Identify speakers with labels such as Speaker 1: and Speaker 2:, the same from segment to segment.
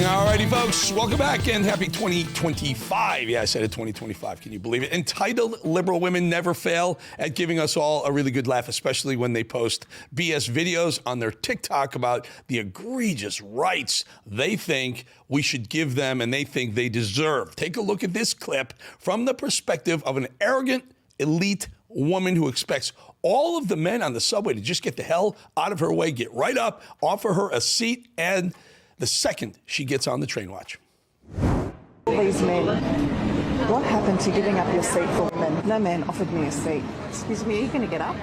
Speaker 1: Alrighty, folks, welcome back and happy 2025. Yeah, I said it, 2025. Can you believe it? Entitled liberal women never fail at giving us all a really good laugh, especially when they post BS videos on their TikTok about the egregious rights they think we should give them and they think they deserve. Take a look at this clip from the perspective of an arrogant, elite woman who expects all of the men on the subway to just get the hell out of her way, get right up, offer her a seat, and the second she gets on the train, watch.
Speaker 2: All these men, what happened to giving up your seat for women? No man offered me a seat. Excuse me, are you going to get up?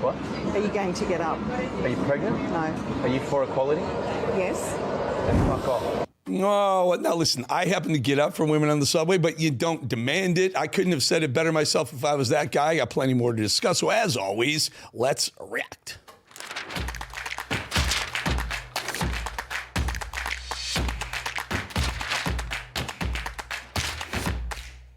Speaker 3: What?
Speaker 2: Are you going to get up?
Speaker 3: Are you pregnant?
Speaker 2: No.
Speaker 3: Are you for equality?
Speaker 2: Yes.
Speaker 3: Then fuck off.
Speaker 1: Oh, now listen, I happen to get up for women on the subway, but you don't demand it. I couldn't have said it better myself if I was that guy. I got plenty more to discuss. So as always, let's react.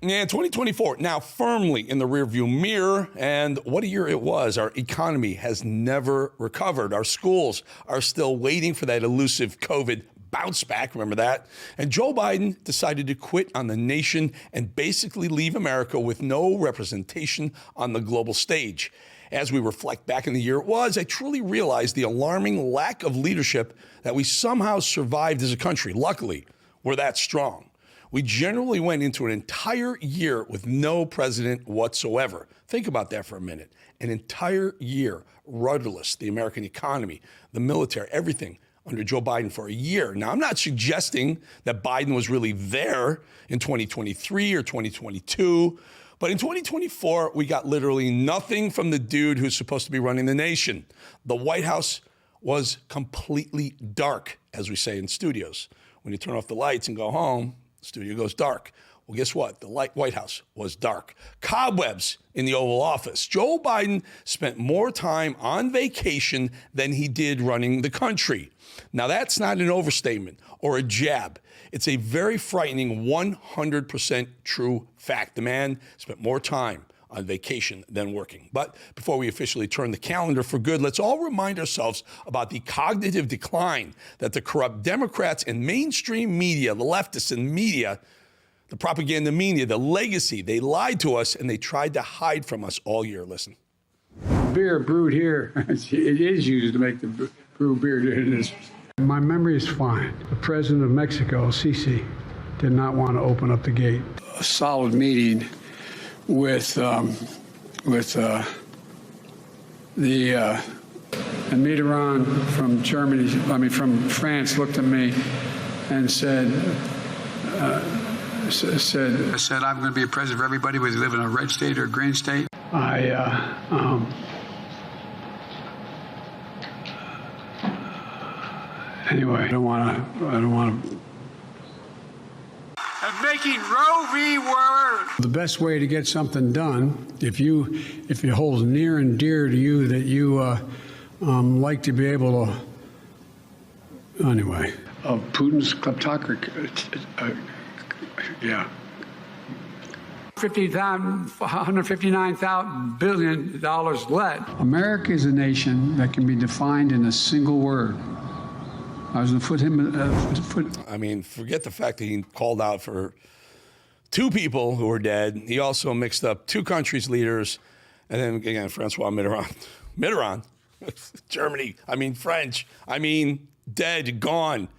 Speaker 1: Yeah, 2024, now firmly in the rearview mirror, and what a year it was. Our economy has never recovered. Our schools are still waiting for that elusive COVID bounce back, remember that? And Joe Biden decided to quit on the nation and basically leave America with no representation on the global stage. As we reflect back in the year it was, I truly realized the alarming lack of leadership that we somehow survived as a country. Luckily, we're that strong. We generally went into an entire year with no president whatsoever. Think about that for a minute. An entire year, rudderless, the American economy, the military, everything under Joe Biden for a year. Now, I'm not suggesting that Biden was really there in 2023 or 2022, but in 2024, we got literally nothing from the dude who's supposed to be running the nation. The White House was completely dark, as we say in studios. When you turn off the lights and go home, the studio goes dark. Well, guess what? The White House was dark. Cobwebs in the Oval Office. Joe Biden spent more time on vacation than he did running the country. Now, that's not an overstatement or a jab. It's a very frightening 100% true fact. The man spent more time on vacation than working. But before we officially turn the calendar for good, let's all remind ourselves about the cognitive decline that the corrupt Democrats and mainstream media, the leftists and media, the propaganda media, the legacy, they lied to us and they tried to hide from us all year. Listen.
Speaker 4: Beer brewed here, it is used to make the brew beer. My memory is fine. The president of Mexico, Sisi, did not want to open up the gate. A solid meeting with Mitterrand from Germany, from France, looked at me and said, I'm going to be a president for everybody, whether you live in a red state or a green state. Anyway, I don't want to. And making Roe v. Word. The best way to get something done, if it holds near and dear to you that you like to be able to, anyway, of Putin's kleptocracy, yeah. $159 billion left. America is a nation that can be defined in a single word. I was going to put
Speaker 1: I mean, forget the fact that he called out for two people who were dead. He also mixed up two countries' leaders. And then, again, Francois Mitterrand, Germany, French, dead, gone.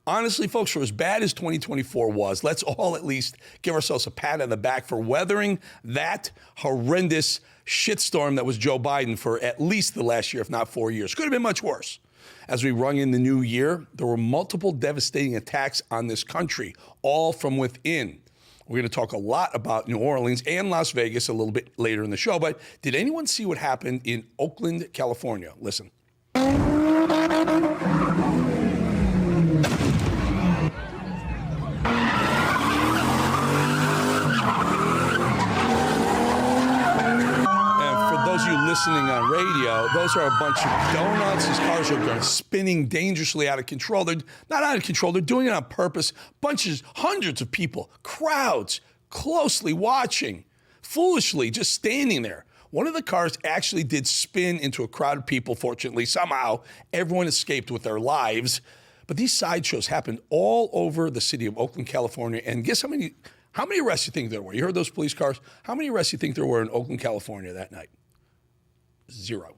Speaker 1: Honestly, folks, for as bad as 2024 was, let's all at least give ourselves a pat on the back for weathering that horrendous shitstorm that was Joe Biden for at least the last year, if not 4 years. Could have been much worse. As we rung in the new year, there were multiple devastating attacks on this country, all from within. We're going to talk a lot about New Orleans and Las Vegas a little bit later in the show, but did anyone see what happened in Oakland, California? Listen. Listening on radio, those are a bunch of donuts. These cars are going spinning dangerously out of control. They're not out of control. They're doing it on purpose. Bunches, hundreds of people, crowds, closely watching, foolishly just standing there, One of the cars actually did spin into a crowd of people. Fortunately, somehow, everyone escaped with their lives. But these sideshows happened all over the city of Oakland, California. And guess how many arrests you think there were? You heard those police cars? How many arrests you think there were in Oakland, California that night? 0.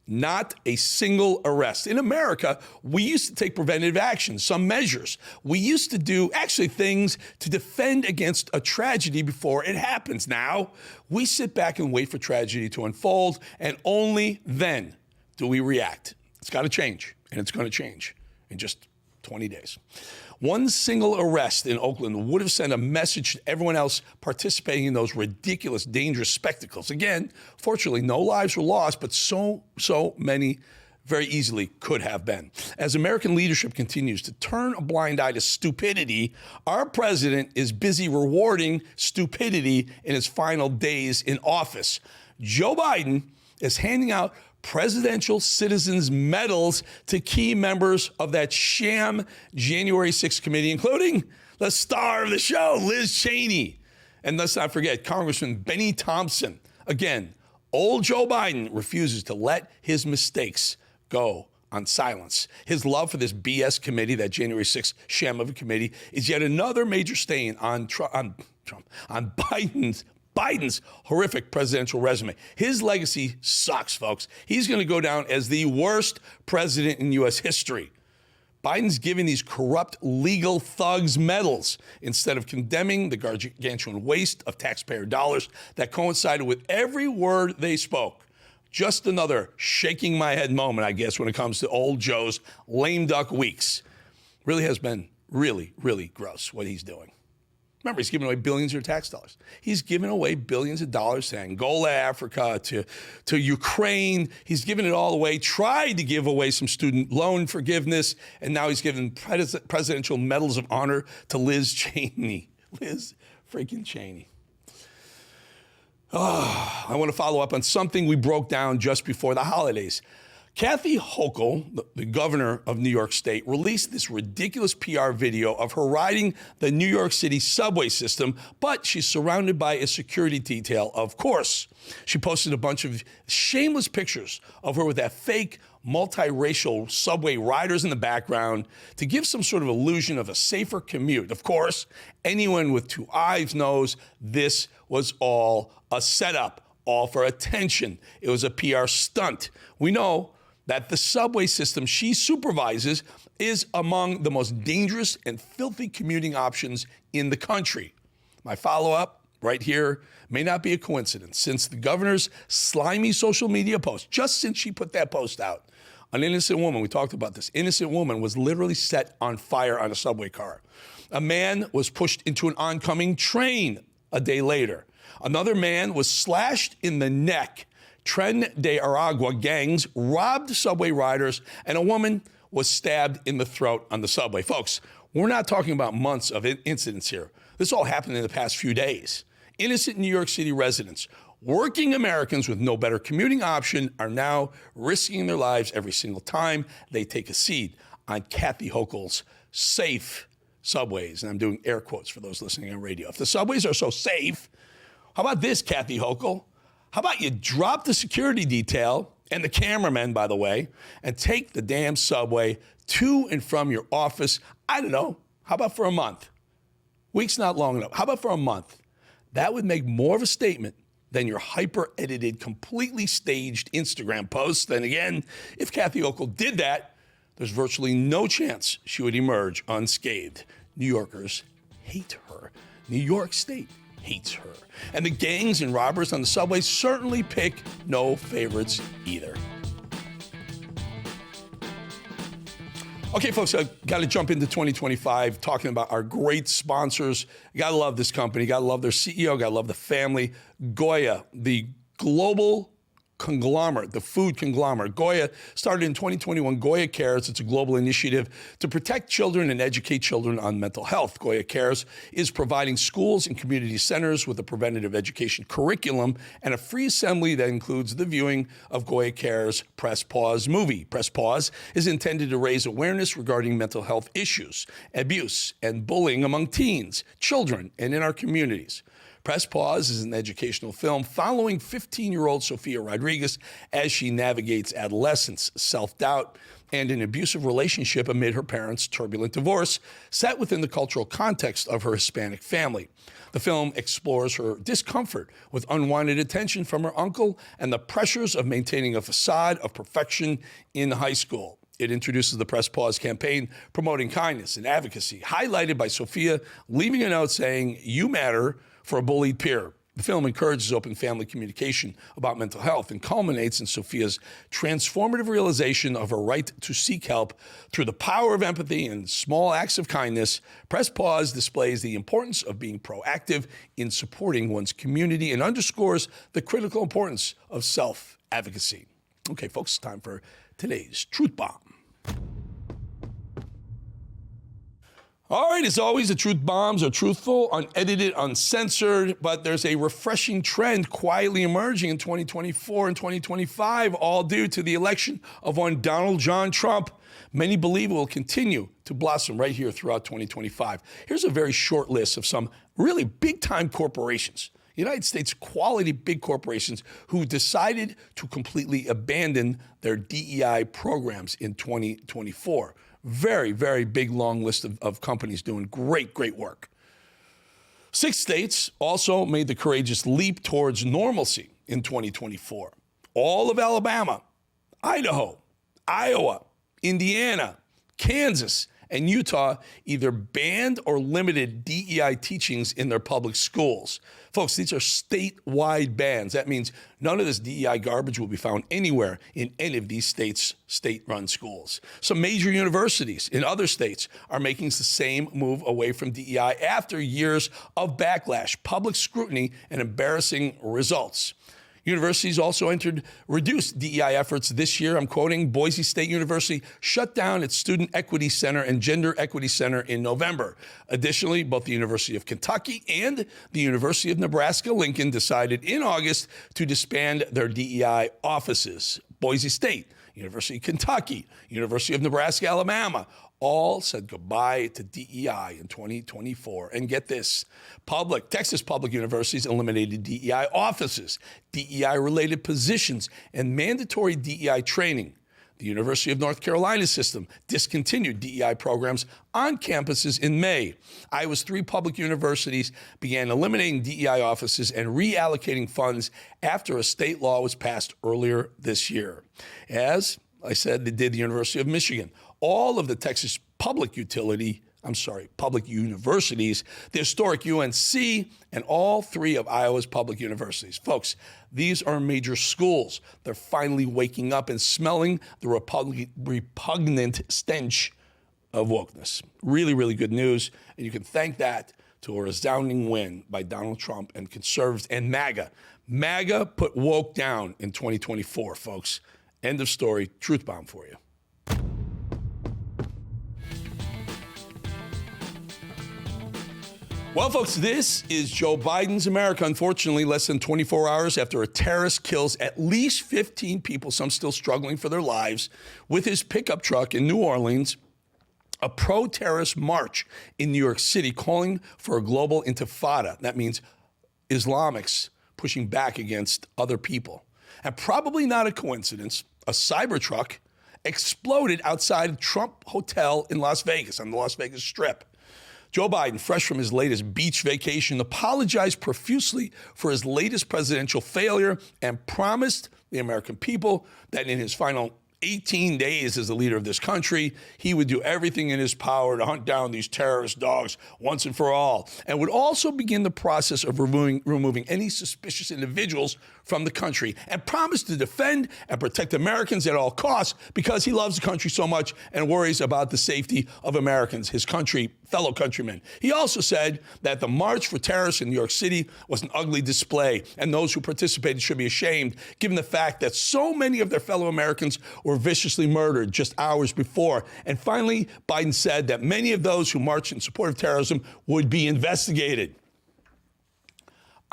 Speaker 1: Not a single arrest. In America, we used to take preventative action, some measures. We used to do actually things to defend against a tragedy before it happens. Now, we sit back and wait for tragedy to unfold, and only then do we react. It's got to change, and it's going to change in just 20 days. One single arrest in Oakland would have sent a message to everyone else participating in those ridiculous, dangerous spectacles. Again, fortunately, no lives were lost, but so many very easily could have been. As American leadership continues to turn a blind eye to stupidity, our president is busy rewarding stupidity in his final days in office. Joe Biden is handing out Presidential Citizens Medals to key members of that sham January 6th committee, including the star of the show, Liz Cheney. And let's not forget Congressman Benny Thompson. Again, old Joe Biden refuses to let his mistakes go on silence. His love for this BS committee, that January 6th sham of a committee, is yet another major stain on Biden's horrific presidential resume. His legacy sucks, folks. He's going to go down as the worst president in U.S. history. Biden's giving these corrupt legal thugs medals instead of condemning the gargantuan waste of taxpayer dollars that coincided with every word they spoke. Just another shaking my head moment, I guess, when it comes to old Joe's lame duck weeks. Really has been really, really gross what he's doing. Remember, he's giving away billions of tax dollars. He's giving away billions of dollars to Angola, Africa, to Ukraine. He's given it all away, tried to give away some student loan forgiveness, and now he's giving presidential medals of honor to Liz Cheney. Liz freaking Cheney. Oh, I want to follow up on something we broke down just before the holidays. Kathy Hochul, the governor of New York State, released this ridiculous PR video of her riding the New York City subway system, but she's surrounded by a security detail, of course. She posted a bunch of shameless pictures of her with that fake multiracial subway riders in the background to give some sort of illusion of a safer commute. Of course, anyone with two eyes knows this was all a setup, all for attention. It was a PR stunt. We know that the subway system she supervises is among the most dangerous and filthy commuting options in the country. My follow-up right here may not be a coincidence, since the governor's slimy social media post, just since she put that post out, an innocent woman, we talked about this, innocent woman was literally set on fire on a subway car. A man was pushed into an oncoming train a day later. Another man was slashed in the neck. Tren de Aragua gangs robbed subway riders, and a woman was stabbed in the throat on the subway. Folks, we're not talking about months of incidents here. This all happened in the past few days. Innocent New York City residents, working Americans with no better commuting option, are now risking their lives every single time they take a seat on Kathy Hochul's safe subways. And I'm doing air quotes for those listening on radio. If the subways are so safe, how about this, Kathy Hochul? How about you drop the security detail and the cameramen, by the way, and take the damn subway to and from your office? I don't know. How about for a month? Week's not long enough. How about for a month? That would make more of a statement than your hyper-edited, completely staged Instagram posts. Then again, if Kathy Hochul did that, there's virtually no chance she would emerge unscathed. New Yorkers hate her. New York State hates her. And the gangs and robbers on the subway certainly pick no favorites either. Okay, folks, I got to jump into 2025 talking about our great sponsors. You got to love this company. Got to love their CEO. Got to love the family. Goya, the global conglomerate, the food conglomerate. Goya started in 2021. Goya Cares. It's a global initiative to protect children and educate children on mental health. Goya Cares is providing schools and community centers with a preventative education curriculum and a free assembly that includes the viewing of Goya Cares' Press Pause movie. Press Pause is intended to raise awareness regarding mental health issues, abuse, and bullying among teens, children, and in our communities. Press Pause is an educational film following 15-year-old Sofia Rodriguez as she navigates adolescence, self-doubt, and an abusive relationship amid her parents' turbulent divorce, set within the cultural context of her Hispanic family. The film explores her discomfort with unwanted attention from her uncle and the pressures of maintaining a facade of perfection in high school. It introduces the Press Pause campaign promoting kindness and advocacy, highlighted by Sofia leaving a note saying, "You matter," for a bullied peer. The film encourages open family communication about mental health and culminates in Sofia's transformative realization of her right to seek help through the power of empathy and small acts of kindness. Press Pause displays the importance of being proactive in supporting one's community and underscores the critical importance of self-advocacy. Okay, folks, it's time for today's Truth Bomb. All right, as always, the truth bombs are truthful, unedited, uncensored, but there's a refreshing trend quietly emerging in 2024 and 2025, all due to the election of one Donald John Trump. Many believe it will continue to blossom right here throughout 2025. Here's a very short list of some really big-time corporations, United States quality big corporations, who decided to completely abandon their DEI programs in 2024. Very, very big, long list of companies doing great, great work. 6 states also made the courageous leap towards normalcy in 2024. All of Alabama, Idaho, Iowa, Indiana, Kansas, and Utah either banned or limited DEI teachings in their public schools. Folks, these are statewide bans. That means none of this DEI garbage will be found anywhere in any of these states' state-run schools. Some major universities in other states are making the same move away from DEI after years of backlash, public scrutiny, and embarrassing results. Universities also entered reduced DEI efforts this year. I'm quoting, Boise State University shut down its Student Equity Center and Gender Equity Center in November. Additionally, both the University of Kentucky and the University of Nebraska-Lincoln decided in August to disband their DEI offices. Boise State, University of Kentucky, University of Nebraska, Alabama, all said goodbye to DEI in 2024. And get this, Texas public universities eliminated DEI offices, DEI-related positions, and mandatory DEI training. The University of North Carolina system discontinued DEI programs on campuses in May. Iowa's 3 public universities began eliminating DEI offices and reallocating funds after a state law was passed earlier this year. As I said, they did the University of Michigan. All of the Texas public universities, the historic UNC, and all 3 of Iowa's public universities. Folks, these are major schools. They're finally waking up and smelling the repugnant stench of wokeness. Really, really good news. And you can thank that to a resounding win by Donald Trump and conservatives and MAGA. MAGA put woke down in 2024, folks. End of story. Truth bomb for you. Well, folks, this is Joe Biden's America. Unfortunately, less than 24 hours after a terrorist kills at least 15 people, some still struggling for their lives, with his pickup truck in New Orleans, a pro-terrorist march in New York City calling for a global intifada. That means Islamics pushing back against other people. And probably not a coincidence, a Cybertruck exploded outside Trump Hotel in Las Vegas, on the Las Vegas Strip. Joe Biden, fresh from his latest beach vacation, apologized profusely for his latest presidential failure and promised the American people that in his final 18 days as the leader of this country, he would do everything in his power to hunt down these terrorist dogs once and for all, and would also begin the process of removing any suspicious individuals from the country, and promised to defend and protect Americans at all costs because he loves the country so much and worries about the safety of Americans, his country, fellow countrymen. He also said that the March for Terrorists in New York City was an ugly display, and those who participated should be ashamed, given the fact that so many of their fellow Americans were viciously murdered just hours before. And finally, Biden said that many of those who marched in support of terrorism would be investigated.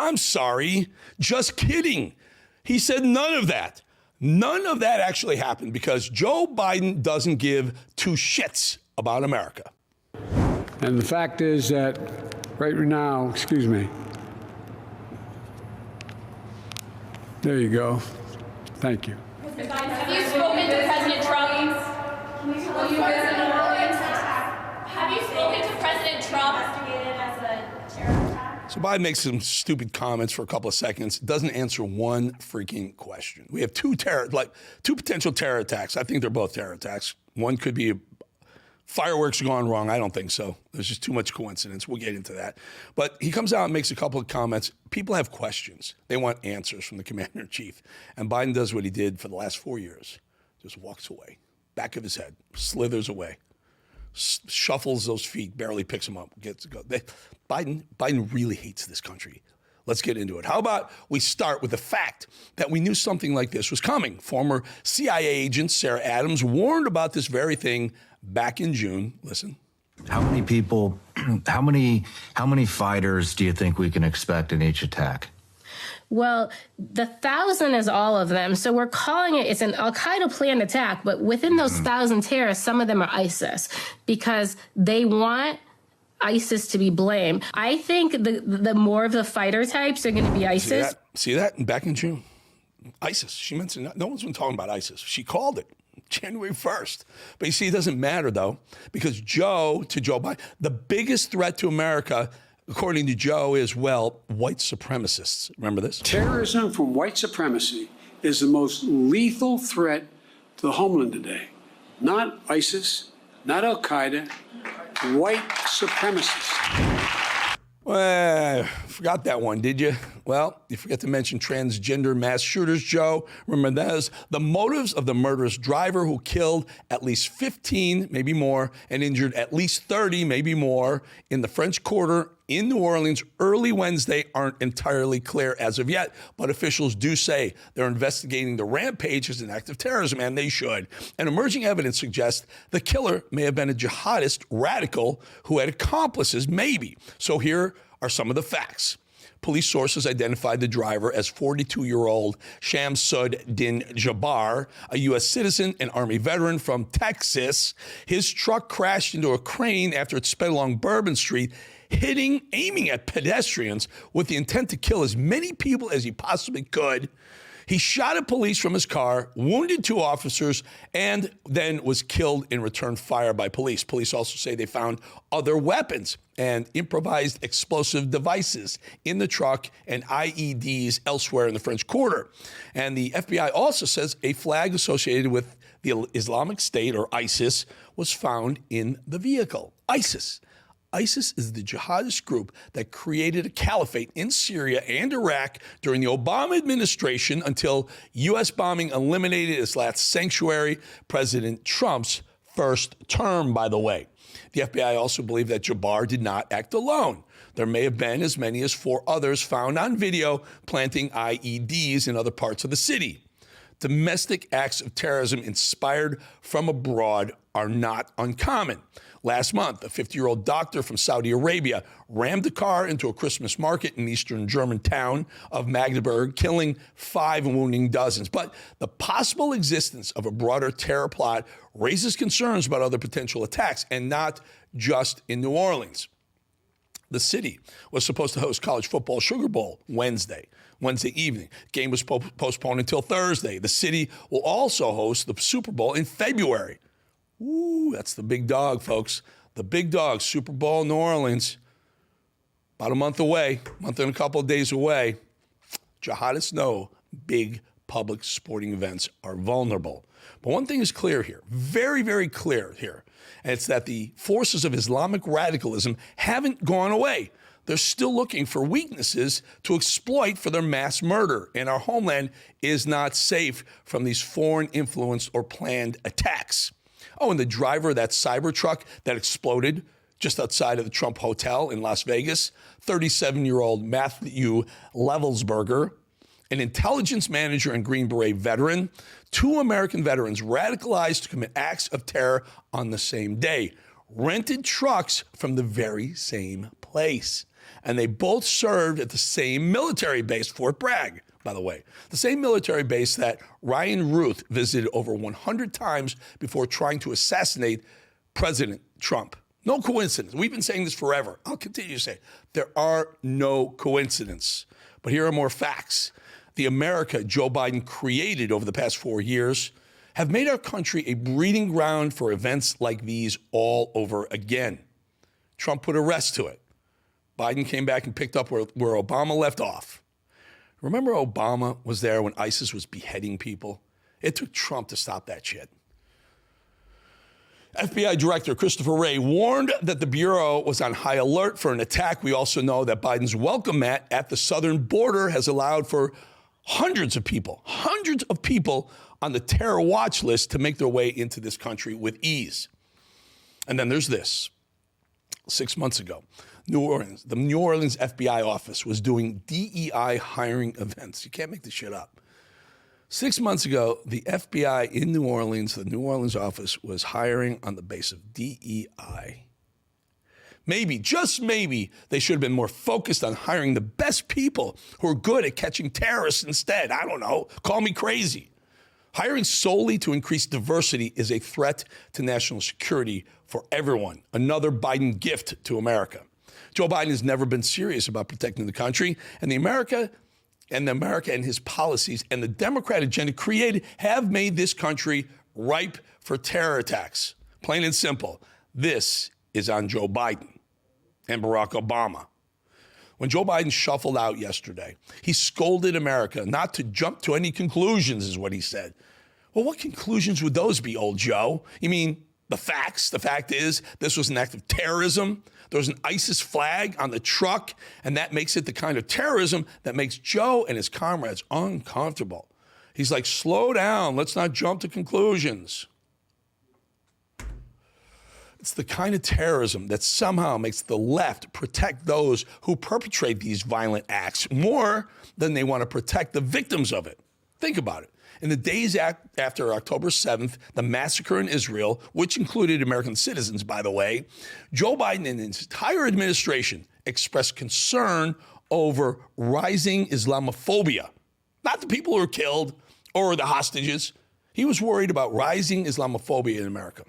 Speaker 1: I'm sorry, just kidding. He said none of that. None of that actually happened because Joe Biden doesn't give 2 shits about America.
Speaker 4: And the fact is that right now, There you go. Thank you.
Speaker 5: Have you spoken to President Trump? Will you visit New Orleans? Have you spoken to President Trump? Investigated as a terror attack?
Speaker 1: So Biden makes some stupid comments for a couple of seconds, doesn't answer one freaking question. We have two potential terror attacks. I think they're both terror attacks. One could be fireworks gone wrong. I don't think so. There's just too much coincidence. We'll get into that. But he comes out and makes a couple of comments. People have questions. They want answers from the commander-in-chief. And Biden does what he did for the last 4 years. Just walks away, back of his head, slithers away, shuffles those feet, barely picks them up, gets to go. Biden really hates this country. Let's get into it. How about we start with the fact that we knew something like this was coming. Former CIA agent Sarah Adams warned about this very thing back in June. Listen.
Speaker 6: How many people, how many fighters do you think we can expect in each attack?
Speaker 7: Well, the 1,000 is all of them. So we're calling it's an al-Qaeda planned attack, but within those 1,000 terrorists, some of them are ISIS because they want ISIS to be blamed. I think the more of the fighter types are going to be ISIS.
Speaker 1: See that? Back in June. ISIS. She mentioned no one's been talking about ISIS. She called it January 1st. But you see, it doesn't matter, though, because Joe Biden, the biggest threat to America, according to Joe, is, well, white supremacists. Remember this?
Speaker 4: Terrorism from white supremacy is the most lethal threat to the homeland today. Not ISIS, not al-Qaeda, white supremacists.
Speaker 1: Well, forgot that one, did you? Well, you forget to mention transgender mass shooters, Joe. Remember those? The motives of the murderous driver who killed at least 15, maybe more, and injured at least 30, maybe more, in the French Quarter in New Orleans early Wednesday aren't entirely clear as of yet, but officials do say they're investigating the rampage as an act of terrorism, and they should. And emerging evidence suggests the killer may have been a jihadist radical who had accomplices, maybe. So here are some of the facts. Police sources identified the driver as 42-year-old Shamsud Din Jabbar, a U.S. citizen and Army veteran from Texas. His truck crashed into a crane after it sped along Bourbon Street, aiming at pedestrians with the intent to kill as many people as he possibly could. He shot at police from his car, wounded 2 officers, and then was killed in return fire by police. Police also say they found other weapons and improvised explosive devices in the truck and IEDs elsewhere in the French Quarter. And the FBI also says a flag associated with the Islamic State, or ISIS, was found in the vehicle. ISIS is the jihadist group that created a caliphate in Syria and Iraq during the Obama administration until U.S. bombing eliminated its last sanctuary, President Trump's first term, by the way. The FBI also believed that Jabbar did not act alone. There may have been as many as 4 others found on video planting IEDs in other parts of the city. Domestic acts of terrorism inspired from abroad are not uncommon. Last month, a 50-year-old doctor from Saudi Arabia rammed a car into a Christmas market in eastern German town of Magdeburg, killing 5 and wounding dozens. But the possible existence of a broader terror plot raises concerns about other potential attacks, and not just in New Orleans. The city was supposed to host college football Sugar Bowl Wednesday evening. Game was postponed until Thursday. The city will also host the Super Bowl in February. Ooh, that's the big dog, folks. The big dog, Super Bowl, New Orleans. About a month away, month and a couple of days away. Jihadists know big public sporting events are vulnerable. But one thing is clear here, very, very clear here, and it's that the forces of Islamic radicalism haven't gone away. They're still looking for weaknesses to exploit for their mass murder, and our homeland is not safe from these foreign-influenced or planned attacks. Oh, and the driver of that Cybertruck that exploded just outside of the Trump Hotel in Las Vegas, 37-year-old Matthew Levelsberger, an intelligence manager and Green Beret veteran, 2 American veterans radicalized to commit acts of terror on the same day, rented trucks from the very same place. And they both served at the same military base, Fort Bragg, by the way, the same military base that Ryan Ruth visited over 100 times before trying to assassinate President Trump. No coincidence. We've been saying this forever. I'll continue to say there are no coincidences. But here are more facts. the America Joe Biden created over the past 4 years have made our country a breeding ground for events like these all over again. Trump put a rest to it. Biden came back and picked up where Obama left off. Remember Obama was there when ISIS was beheading people? It took Trump to stop that shit. FBI Director Christopher Wray warned that the Bureau was on high alert for an attack. We also know that Biden's welcome mat at the southern border has allowed for hundreds of people on the terror watch list to make their way into this country with ease. And then there's this. 6 months ago, the New Orleans FBI office was doing DEI hiring events. You can't make this shit up. 6 months ago, the FBI in New Orleans, the New Orleans office, was hiring on the base of DEI. Maybe, just maybe, they should have been more focused on hiring the best people who are good at catching terrorists instead. I don't know. Call me crazy. Hiring solely to increase diversity is a threat to national security for everyone. Another Biden gift to America. Joe Biden has never been serious about protecting the country, and America and his policies and the Democrat agenda created have made this country ripe for terror attacks. Plain and simple. This is on Joe Biden and Barack Obama. When Joe Biden shuffled out yesterday, he scolded America not to jump to any conclusions, is what he said. Well, what conclusions would those be, old Joe? You mean the facts? The fact is, this was an act of terrorism. There was an ISIS flag on the truck, and that makes it the kind of terrorism that makes Joe and his comrades uncomfortable. He's like, slow down. Let's not jump to conclusions. It's the kind of terrorism that somehow makes the left protect those who perpetrate these violent acts more than they want to protect the victims of it. Think about it. In the days after October 7th, the massacre in Israel, which included American citizens, by the way, Joe Biden and his entire administration expressed concern over rising Islamophobia. Not the people who were killed or the hostages. He was worried about rising Islamophobia in America.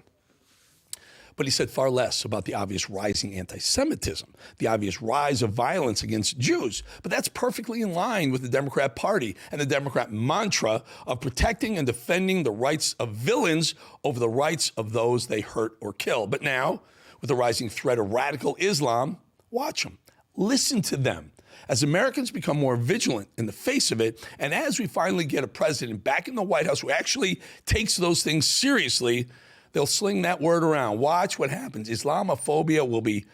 Speaker 1: But he said far less about the obvious rising anti-Semitism, the obvious rise of violence against Jews. But that's perfectly in line with the Democrat Party and the Democrat mantra of protecting and defending the rights of villains over the rights of those they hurt or kill. But now, with the rising threat of radical Islam, watch them, listen to them. As Americans become more vigilant in the face of it, and as we finally get a president back in the White House who actually takes those things seriously, they'll sling that word around. Watch what happens. Islamophobia will be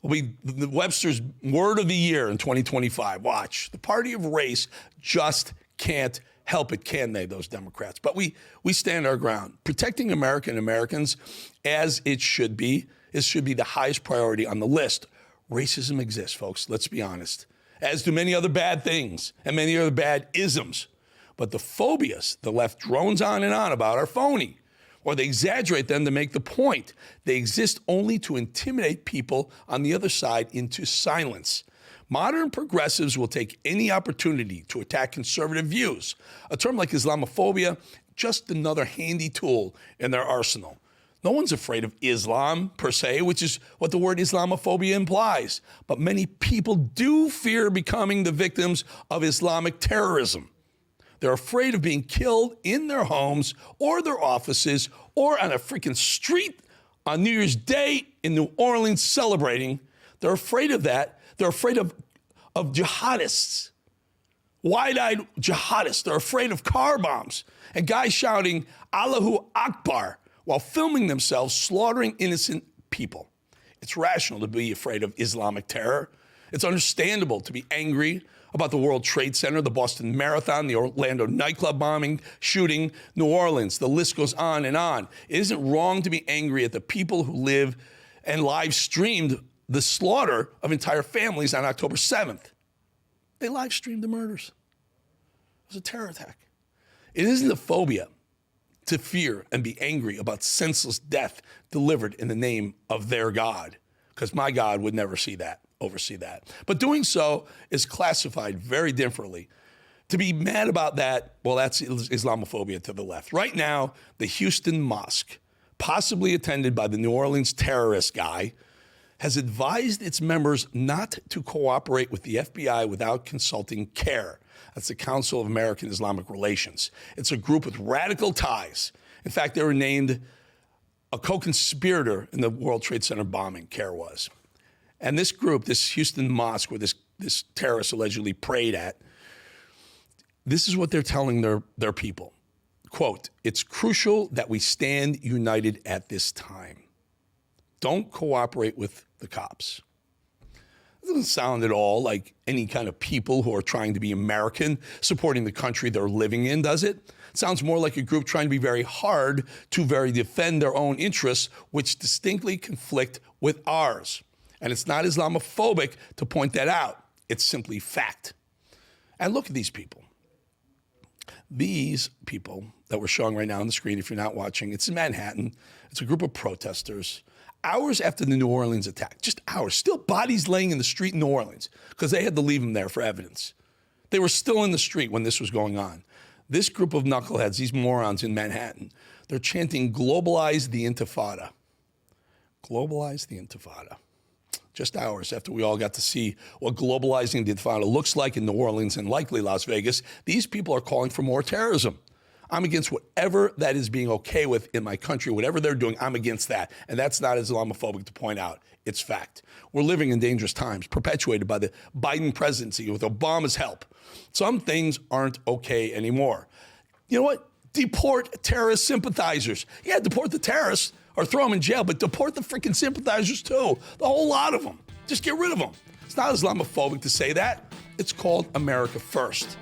Speaker 1: Webster's word of the year in 2025. Watch. The party of race just can't help it, can they, those Democrats? But we stand our ground. Protecting America and Americans, as it should be the highest priority on the list. Racism exists, folks. Let's be honest. As do many other bad things and many other bad isms. But the phobias the left drones on and on about are phony. Or they exaggerate them to make the point. They exist only to intimidate people on the other side into silence. Modern progressives will take any opportunity to attack conservative views. A term like Islamophobia, just another handy tool in their arsenal. No one's afraid of Islam, per se, which is what the word Islamophobia implies. But many people do fear becoming the victims of Islamic terrorism. They're afraid of being killed in their homes or their offices or on a freaking street on New Year's Day in New Orleans celebrating. They're afraid of that. They're afraid of jihadists, wide-eyed jihadists. They're afraid of car bombs and guys shouting Allahu Akbar while filming themselves slaughtering innocent people. It's rational to be afraid of Islamic terror. It's understandable to be angry about the World Trade Center, the Boston Marathon, the Orlando nightclub bombing, shooting, New Orleans. The list goes on and on. It isn't wrong to be angry at the people who live and live streamed the slaughter of entire families on October 7th. They live streamed the murders. It was a terror attack. It isn't a phobia to fear and be angry about senseless death delivered in the name of their God, because my God would never oversee that. But doing so is classified very differently. To be mad about that, well, that's Islamophobia to the left. Right now, the Houston Mosque, possibly attended by the New Orleans terrorist guy, has advised its members not to cooperate with the FBI without consulting CARE. That's the Council of American Islamic Relations. It's a group with radical ties. In fact, they were named a co-conspirator in the World Trade Center bombing, CARE was. And this group, this Houston mosque where this terrorist allegedly prayed at, this is what they're telling their people. Quote, "It's crucial that we stand united at this time. Don't cooperate with the cops." It doesn't sound at all like any kind of people who are trying to be American, supporting the country they're living in, does it? It sounds more like a group trying to be very hard to defend their own interests, which distinctly conflict with ours. And it's not Islamophobic to point that out. It's simply fact. And look at these people. These people that we're showing right now on the screen, if you're not watching, it's in Manhattan. It's a group of protesters. Hours after the New Orleans attack, just hours, still bodies laying in the street in New Orleans because they had to leave them there for evidence. They were still in the street when this was going on. This group of knuckleheads, these morons in Manhattan, they're chanting, "Globalize the Intifada." Globalize the Intifada. Just hours after we all got to see what globalizing the Intifada looks like in New Orleans and likely Las Vegas, these people are calling for more terrorism. I'm against whatever that is being okay with in my country. Whatever they're doing, I'm against that. And that's not Islamophobic to point out. It's fact. We're living in dangerous times, perpetuated by the Biden presidency with Obama's help. Some things aren't okay anymore. You know what? Deport terrorist sympathizers. Yeah, deport the terrorists or throw them in jail, but deport the freaking sympathizers too. The whole lot of them. Just get rid of them. It's not Islamophobic to say that. It's called America First.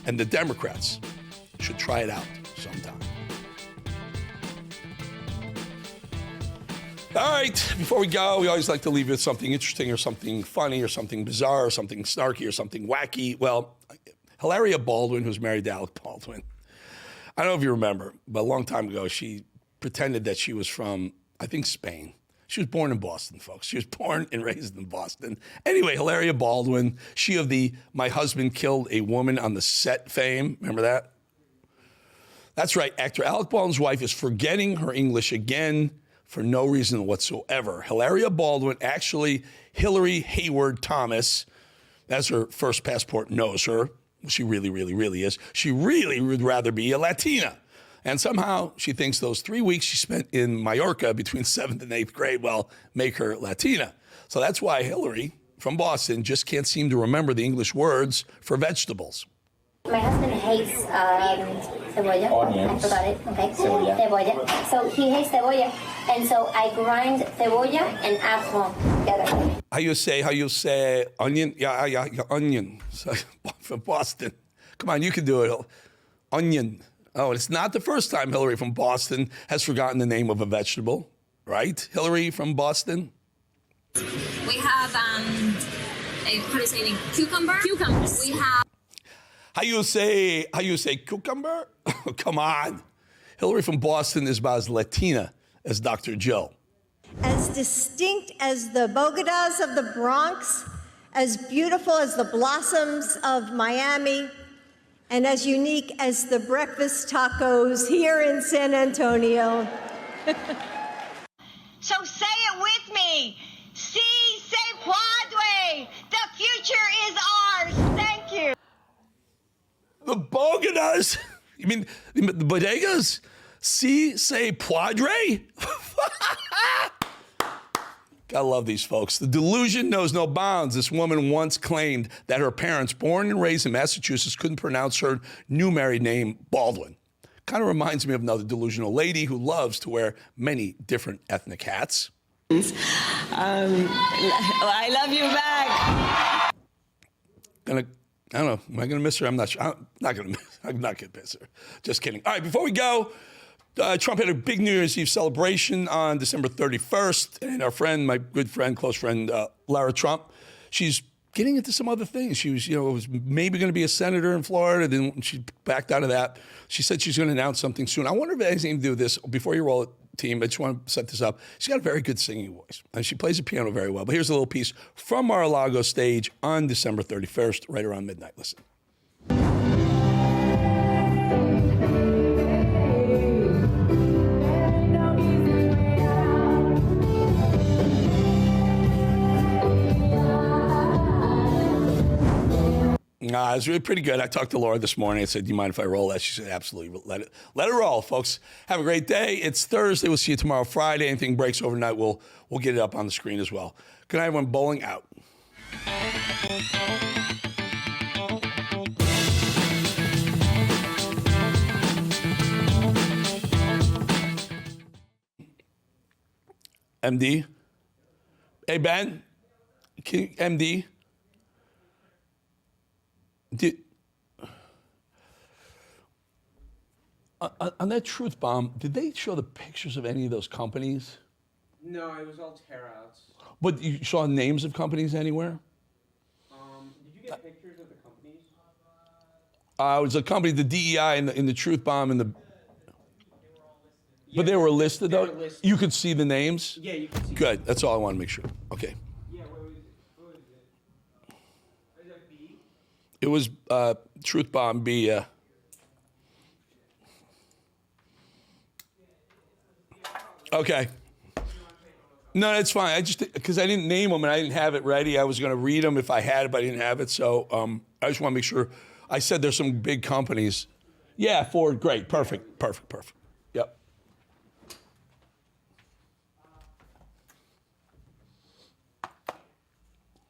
Speaker 1: And the Democrats should try it out sometime. All right, before we go, we always like to leave you with something interesting or something funny or something bizarre or something snarky or something wacky. Well, Hilaria Baldwin, who's married to Alec Baldwin, I don't know if you remember, but a long time ago, she pretended that she was from, I think, Spain. She was born in Boston, folks. She was born and raised in Boston. Anyway, Hilaria Baldwin, she of the "my husband killed a woman on the set" fame. Remember that? That's right. Actor Alec Baldwin's wife is forgetting her English again for no reason whatsoever. Hilaria Baldwin, actually Hillary Hayward Thomas, as her first passport knows her. She really, really, really is. She really would rather be a Latina. And somehow she thinks those 3 weeks she spent in Mallorca between 7th and 8th grade, well, make her Latina. So that's why Hillary from Boston just can't seem to remember the English words for vegetables.
Speaker 8: My husband hates cebolla.
Speaker 3: Onions.
Speaker 8: I forgot it. Okay.
Speaker 3: Cebolla.
Speaker 8: Cebolla. So he hates cebolla, and so I grind cebolla and apple together.
Speaker 1: How you say onion? Yeah, onion. So, from Boston. Come on, you can do it. Onion. Oh, it's not the first time Hillary from Boston has forgotten the name of a vegetable, right? Hillary from Boston?
Speaker 5: We have, how do you say it? Cucumber? Cucumbers. We have.
Speaker 1: How you say cucumber? Come on. Hillary from Boston is about as Latina as Dr. Jill.
Speaker 9: As distinct as the Bogotas of the Bronx, as beautiful as the blossoms of Miami, and as unique as the breakfast tacos here in San Antonio.
Speaker 10: So say it with me. Si se puede. The future is ours. Thank you.
Speaker 1: The Bogotas? You mean the bodegas? Si se puede? Gotta love these folks. The delusion knows no bounds. This woman once claimed that her parents, born and raised in Massachusetts, couldn't pronounce her new married name, Baldwin. Kind of reminds me of another delusional lady who loves to wear many different ethnic hats.
Speaker 10: I love you back.
Speaker 1: I don't know. Am I going to miss her? I'm not sure. I'm not going to miss her. Just kidding. All right, before we go, Trump had a big New Year's Eve celebration on December 31st. And our friend, my good friend, close friend, Lara Trump, she's getting into some other things. She was, was maybe going to be a senator in Florida. Then she backed out of that. She said she's going to announce something soon. I wonder if it has anything to do with this. Before you roll it, team, I just want to set this up. She's got a very good singing voice, and she plays the piano very well. But here's a little piece from Mar-a-Lago stage on December 31st, right around midnight. Listen. Nah, it was really pretty good. I talked to Laura this morning. I said, do you mind if I roll that? She said, absolutely. Let it roll, folks. Have a great day. It's Thursday. We'll see you tomorrow, Friday. Anything breaks overnight, we'll get it up on the screen as well. Good night, everyone. Bolling out. MD. Hey, Ben. MD. On that truth bomb, did they show the pictures of any of those companies?
Speaker 11: No, it was all tear-outs.
Speaker 1: But you saw names of companies anywhere?
Speaker 11: Did you get pictures of the companies?
Speaker 1: It was a company, the DEI in the truth bomb and the... But they were listed, though?
Speaker 11: listed.
Speaker 1: You could see the names?
Speaker 11: Yeah, you can see.
Speaker 1: Good. That's all I want to make sure. Okay.
Speaker 11: Yeah, what was it? Is that B?
Speaker 1: It was truth bomb B, Okay. No, that's fine. I just, because I didn't name them and I didn't have it ready. I was going to read them if I had it, but I didn't have it. So I just want to make sure. I said there's some big companies. Yeah, Ford, great. Perfect.